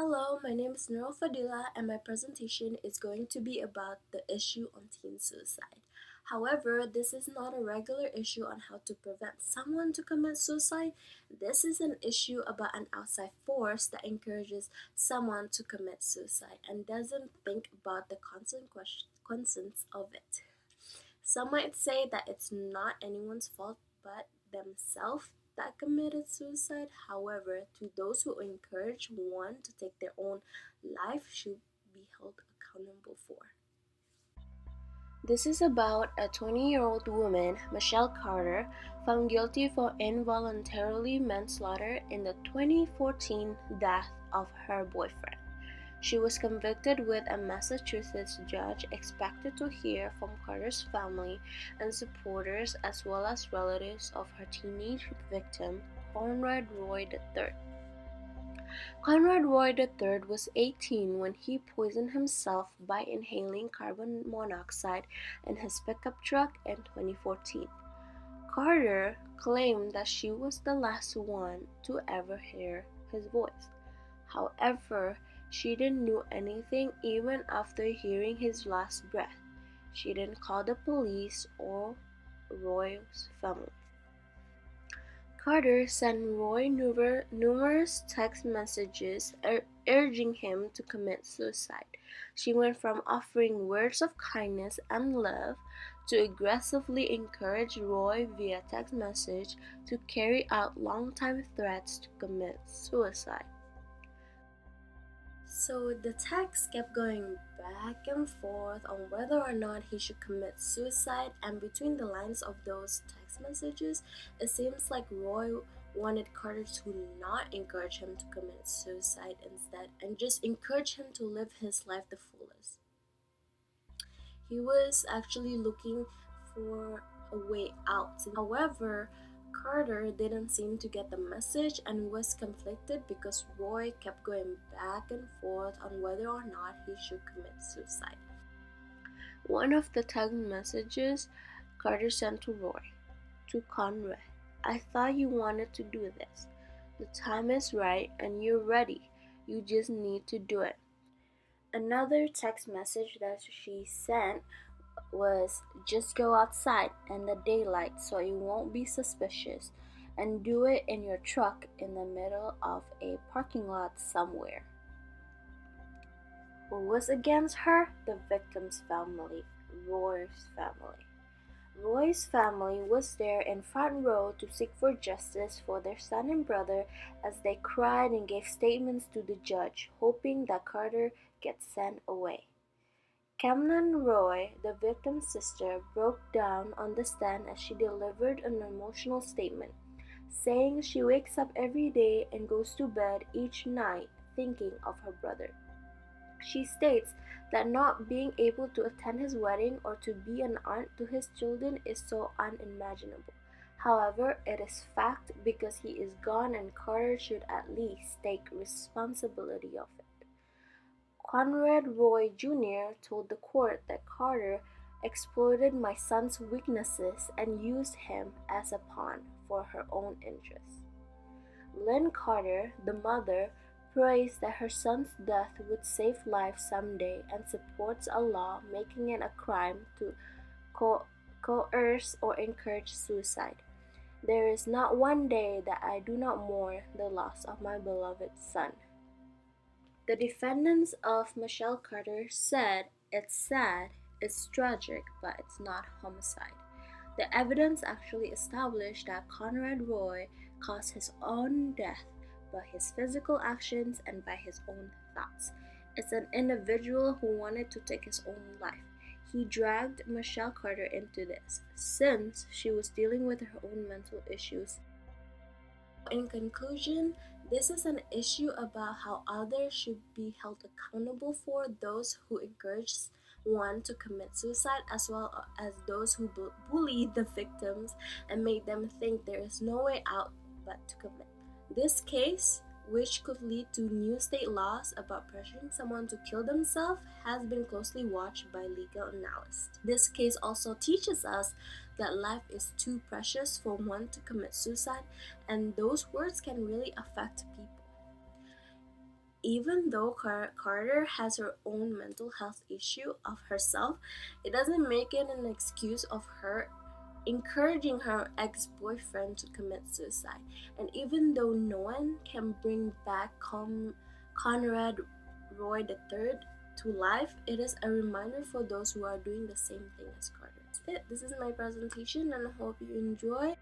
Hello, my name is Nurul Fadila, and my presentation is going to be about the issue on teen suicide. However, this is not a regular issue on how to prevent someone to commit suicide. This is an issue about an outside force that encourages someone to commit suicide and doesn't think about the consequences of it. Some might say that it's not anyone's fault but themselves that committed suicide. However, to those who encourage one to take their own life should be held accountable for. This is about a 20-year-old woman, Michelle Carter, found guilty for involuntarily manslaughter in the 2014 death of her boyfriend. She was convicted with a Massachusetts judge expected to hear from Carter's family and supporters as well as relatives of her teenage victim, Conrad Roy III. Conrad Roy III was 18 when he poisoned himself by inhaling carbon monoxide in his pickup truck in 2014. Carter claimed that she was the last one to ever hear his voice. However, she didn't do anything even after hearing his last breath. She didn't call the police or Roy's family. Carter sent Roy numerous text messages urging him to commit suicide. She went from offering words of kindness and love to aggressively encourage Roy via text message to carry out long-time threats to commit suicide. So the text kept going back and forth on whether or not he should commit suicide, and between the lines of those text messages, it seems like Roy wanted Carter to not encourage him to commit suicide instead and just encourage him to live his life the fullest. He was actually looking for a way out. However, Carter didn't seem to get the message and was conflicted because Roy kept going back and forth on whether or not he should commit suicide. One of the text messages Carter sent to Roy, to Conrad, "I thought you wanted to do this. The time is right and you're ready. You just need to do it." Another text message that she sent was, "Just go outside in the daylight so you won't be suspicious, and do it in your truck in the middle of a parking lot somewhere." Who was against her? The victim's family, Roy's family. Roy's family was there in front row to seek for justice for their son and brother as they cried and gave statements to the judge, hoping that Carter gets sent away. Camden Roy, the victim's sister, broke down on the stand as she delivered an emotional statement, saying she wakes up every day and goes to bed each night thinking of her brother. She states that not being able to attend his wedding or to be an aunt to his children is so unimaginable. However, it is fact because he is gone and Carter should at least take responsibility of it. Conrad Roy Jr. told the court that Carter exploited my son's weaknesses and used him as a pawn for her own interests. Lynn Carter, the mother, prays that her son's death would save lives someday and supports a law making it a crime to coerce or encourage suicide. "There is not one day that I do not mourn the loss of my beloved son." The defendants of Michelle Carter said, "It's sad, it's tragic, but it's not homicide." The evidence actually established that Conrad Roy caused his own death by his physical actions and by his own thoughts. It's an individual who wanted to take his own life. He dragged Michelle Carter into this, since she was dealing with her own mental issues. In conclusion, this is an issue about how others should be held accountable for those who encourage one to commit suicide as well as those who bully the victims and make them think there is no way out but to commit. This case, which could lead to new state laws about pressuring someone to kill themselves, has been closely watched by legal analysts. This case also teaches us that life is too precious for one to commit suicide, and those words can really affect people. Even though Carter has her own mental health issue of herself, it doesn't make it an excuse of her encouraging her ex-boyfriend to commit suicide. And even though no one can bring back Conrad Roy III to life, it is a reminder for those who are doing the same thing as Carter. That's it. This is my presentation, and I hope you enjoy.